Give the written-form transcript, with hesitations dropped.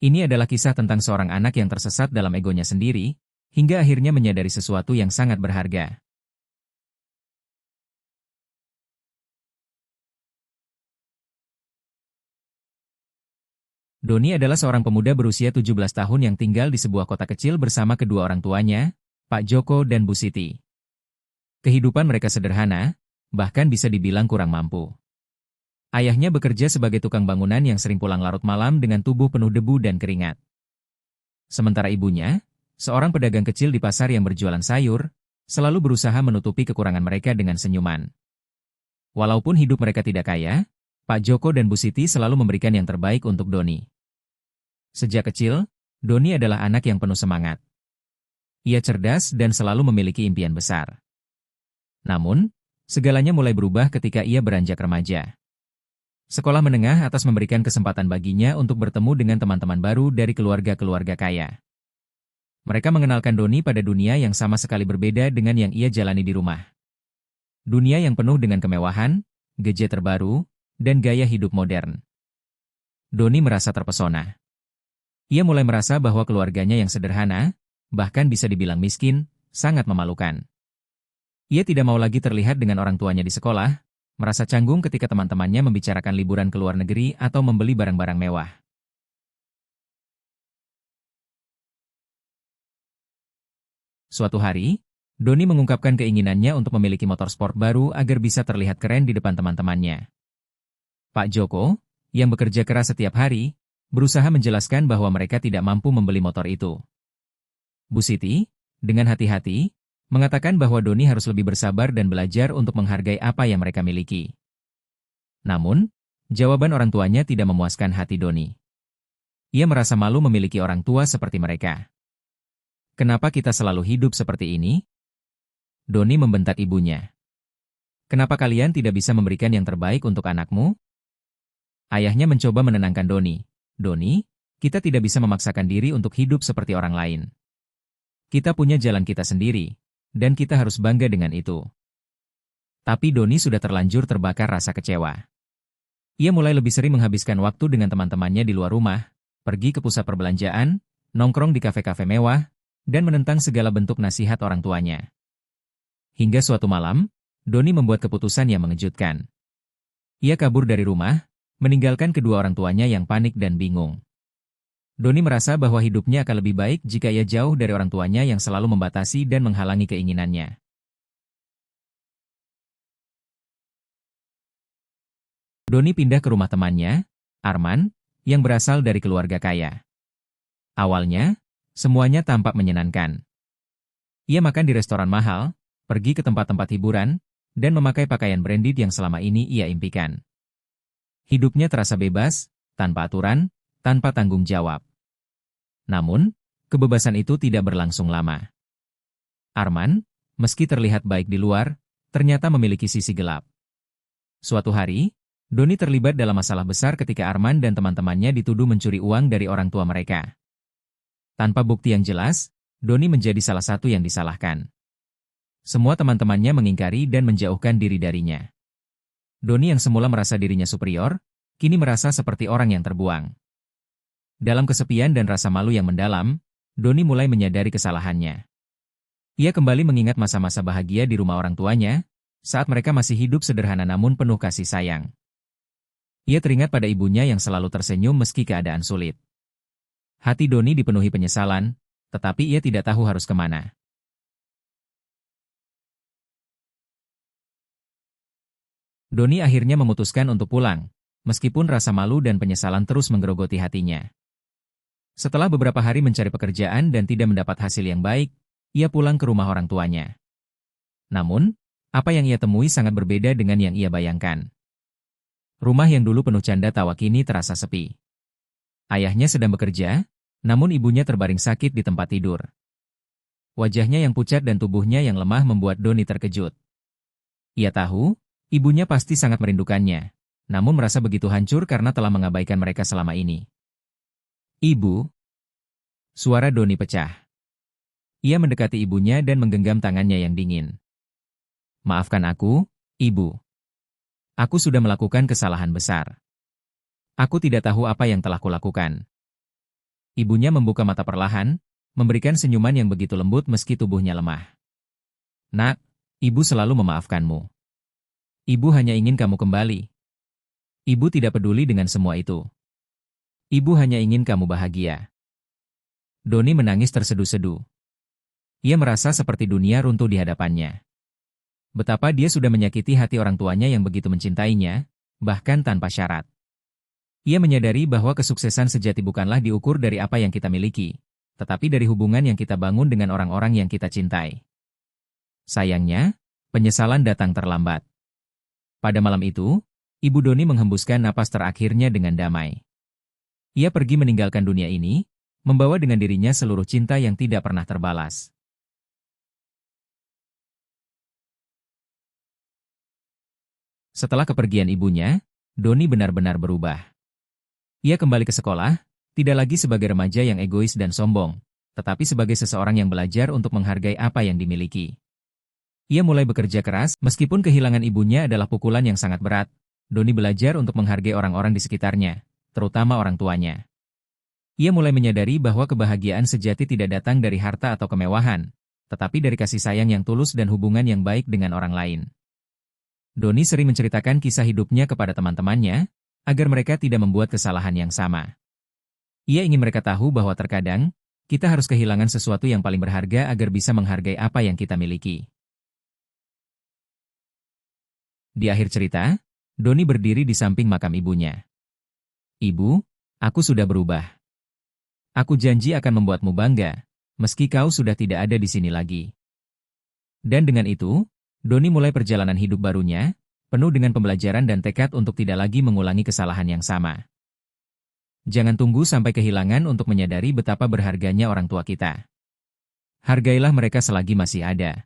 Ini adalah kisah tentang seorang anak yang tersesat dalam egonya sendiri, hingga akhirnya menyadari sesuatu yang sangat berharga. Doni adalah seorang pemuda berusia 17 tahun yang tinggal di sebuah kota kecil bersama kedua orang tuanya, Pak Joko dan Bu Siti. Kehidupan mereka sederhana, bahkan bisa dibilang kurang mampu. Ayahnya bekerja sebagai tukang bangunan yang sering pulang larut malam dengan tubuh penuh debu dan keringat. Sementara ibunya, seorang pedagang kecil di pasar yang berjualan sayur, selalu berusaha menutupi kekurangan mereka dengan senyuman. Walaupun hidup mereka tidak kaya, Pak Joko dan Bu Siti selalu memberikan yang terbaik untuk Doni. Sejak kecil, Doni adalah anak yang penuh semangat. Ia cerdas dan selalu memiliki impian besar. Namun, segalanya mulai berubah ketika ia beranjak remaja. Sekolah menengah atas memberikan kesempatan baginya untuk bertemu dengan teman-teman baru dari keluarga-keluarga kaya. Mereka mengenalkan Doni pada dunia yang sama sekali berbeda dengan yang ia jalani di rumah. Dunia yang penuh dengan kemewahan, gadget terbaru, dan gaya hidup modern. Doni merasa terpesona. Ia mulai merasa bahwa keluarganya yang sederhana, bahkan bisa dibilang miskin, sangat memalukan. Ia tidak mau lagi terlihat dengan orang tuanya di sekolah, merasa canggung ketika teman-temannya membicarakan liburan ke luar negeri atau membeli barang-barang mewah. Suatu hari, Doni mengungkapkan keinginannya untuk memiliki motor sport baru agar bisa terlihat keren di depan teman-temannya. Pak Joko, yang bekerja keras setiap hari, berusaha menjelaskan bahwa mereka tidak mampu membeli motor itu. Bu Siti, dengan hati-hati, mengatakan bahwa Doni harus lebih bersabar dan belajar untuk menghargai apa yang mereka miliki. Namun, jawaban orang tuanya tidak memuaskan hati Doni. Ia merasa malu memiliki orang tua seperti mereka. Kenapa kita selalu hidup seperti ini? Doni membentak ibunya. Kenapa kalian tidak bisa memberikan yang terbaik untuk anakmu? Ayahnya mencoba menenangkan Doni. Doni, kita tidak bisa memaksakan diri untuk hidup seperti orang lain. Kita punya jalan kita sendiri, dan kita harus bangga dengan itu. Tapi Doni sudah terlanjur terbakar rasa kecewa. Ia mulai lebih sering menghabiskan waktu dengan teman-temannya di luar rumah, pergi ke pusat perbelanjaan, nongkrong di kafe-kafe mewah, dan menentang segala bentuk nasihat orang tuanya. Hingga suatu malam, Doni membuat keputusan yang mengejutkan. Ia kabur dari rumah, meninggalkan kedua orang tuanya yang panik dan bingung. Doni merasa bahwa hidupnya akan lebih baik jika ia jauh dari orang tuanya yang selalu membatasi dan menghalangi keinginannya. Doni pindah ke rumah temannya, Arman, yang berasal dari keluarga kaya. Awalnya, semuanya tampak menyenangkan. Ia makan di restoran mahal, pergi ke tempat-tempat hiburan, dan memakai pakaian branded yang selama ini ia impikan. Hidupnya terasa bebas, tanpa aturan, tanpa tanggung jawab. Namun, kebebasan itu tidak berlangsung lama. Arman, meski terlihat baik di luar, ternyata memiliki sisi gelap. Suatu hari, Doni terlibat dalam masalah besar ketika Arman dan teman-temannya dituduh mencuri uang dari orang tua mereka. Tanpa bukti yang jelas, Doni menjadi salah satu yang disalahkan. Semua teman-temannya mengingkari dan menjauhkan diri darinya. Doni yang semula merasa dirinya superior, kini merasa seperti orang yang terbuang. Dalam kesepian dan rasa malu yang mendalam, Doni mulai menyadari kesalahannya. Ia kembali mengingat masa-masa bahagia di rumah orang tuanya, saat mereka masih hidup sederhana namun penuh kasih sayang. Ia teringat pada ibunya yang selalu tersenyum meski keadaan sulit. Hati Doni dipenuhi penyesalan, tetapi ia tidak tahu harus kemana. Doni akhirnya memutuskan untuk pulang, meskipun rasa malu dan penyesalan terus menggerogoti hatinya. Setelah beberapa hari mencari pekerjaan dan tidak mendapat hasil yang baik, ia pulang ke rumah orang tuanya. Namun, apa yang ia temui sangat berbeda dengan yang ia bayangkan. Rumah yang dulu penuh canda tawa kini terasa sepi. Ayahnya sedang bekerja, namun ibunya terbaring sakit di tempat tidur. Wajahnya yang pucat dan tubuhnya yang lemah membuat Doni terkejut. Ia tahu, ibunya pasti sangat merindukannya, namun merasa begitu hancur karena telah mengabaikan mereka selama ini. Ibu. Suara Doni pecah. Ia mendekati ibunya dan menggenggam tangannya yang dingin. Maafkan aku, Ibu. Aku sudah melakukan kesalahan besar. Aku tidak tahu apa yang telah kulakukan. Ibunya membuka mata perlahan, memberikan senyuman yang begitu lembut meski tubuhnya lemah. Nak, ibu selalu memaafkanmu. Ibu hanya ingin kamu kembali. Ibu tidak peduli dengan semua itu. Ibu hanya ingin kamu bahagia. Doni menangis terseduh-seduh. Ia merasa seperti dunia runtuh di hadapannya. Betapa dia sudah menyakiti hati orang tuanya yang begitu mencintainya, bahkan tanpa syarat. Ia menyadari bahwa kesuksesan sejati bukanlah diukur dari apa yang kita miliki, tetapi dari hubungan yang kita bangun dengan orang-orang yang kita cintai. Sayangnya, penyesalan datang terlambat. Pada malam itu, Ibu Doni menghembuskan napas terakhirnya dengan damai. Ia pergi meninggalkan dunia ini, membawa dengan dirinya seluruh cinta yang tidak pernah terbalas. Setelah kepergian ibunya, Doni benar-benar berubah. Ia kembali ke sekolah, tidak lagi sebagai remaja yang egois dan sombong, tetapi sebagai seseorang yang belajar untuk menghargai apa yang dimiliki. Ia mulai bekerja keras, meskipun kehilangan ibunya adalah pukulan yang sangat berat. Doni belajar untuk menghargai orang-orang di sekitarnya, terutama orang tuanya. Ia mulai menyadari bahwa kebahagiaan sejati tidak datang dari harta atau kemewahan, tetapi dari kasih sayang yang tulus dan hubungan yang baik dengan orang lain. Doni sering menceritakan kisah hidupnya kepada teman-temannya, agar mereka tidak membuat kesalahan yang sama. Ia ingin mereka tahu bahwa terkadang, kita harus kehilangan sesuatu yang paling berharga agar bisa menghargai apa yang kita miliki. Di akhir cerita, Doni berdiri di samping makam ibunya. Ibu, aku sudah berubah. Aku janji akan membuatmu bangga, meski kau sudah tidak ada di sini lagi. Dan dengan itu, Doni mulai perjalanan hidup barunya, penuh dengan pembelajaran dan tekad untuk tidak lagi mengulangi kesalahan yang sama. Jangan tunggu sampai kehilangan untuk menyadari betapa berharganya orang tua kita. Hargailah mereka selagi masih ada.